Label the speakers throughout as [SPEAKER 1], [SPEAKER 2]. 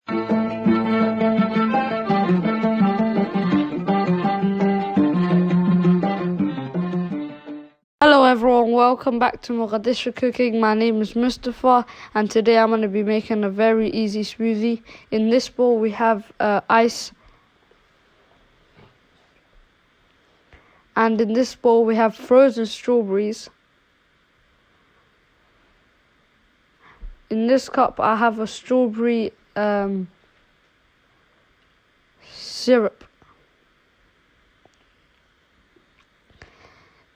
[SPEAKER 1] Hello everyone, welcome back to Mogadishu Cooking. My name is Mustafa and today I'm going to be making a very easy smoothie. In this bowl we have ice, and in this bowl we have frozen strawberries. In this cup I have a strawberry syrup.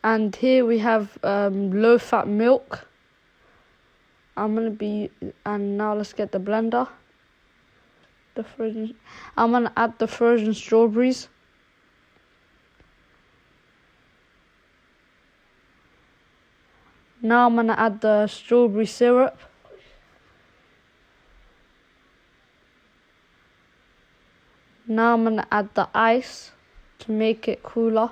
[SPEAKER 1] And here we have low-fat milk. And now let's get the blender. I'm gonna add the frozen strawberries. Now I'm gonna add the strawberry syrup. Now I'm gonna add the ice to make it cooler.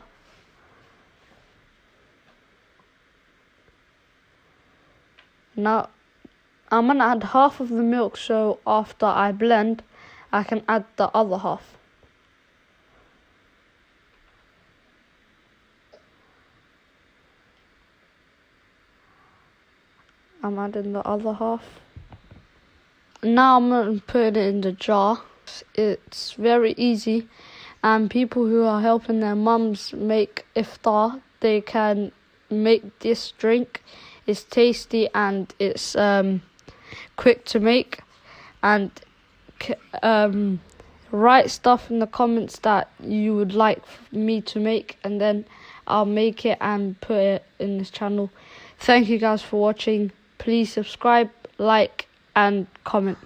[SPEAKER 1] Now, I'm going to add half of the milk, so after I blend, I can add the other half. I'm adding the other half. Now I'm going to put it in the jar. It's very easy, and people who are helping their mums make iftar, they can make this drink. It's tasty and it's quick to make. And write stuff in the comments that you would like me to make, and then I'll make it and put it in this channel. Thank you guys for watching. Please subscribe, like and comment.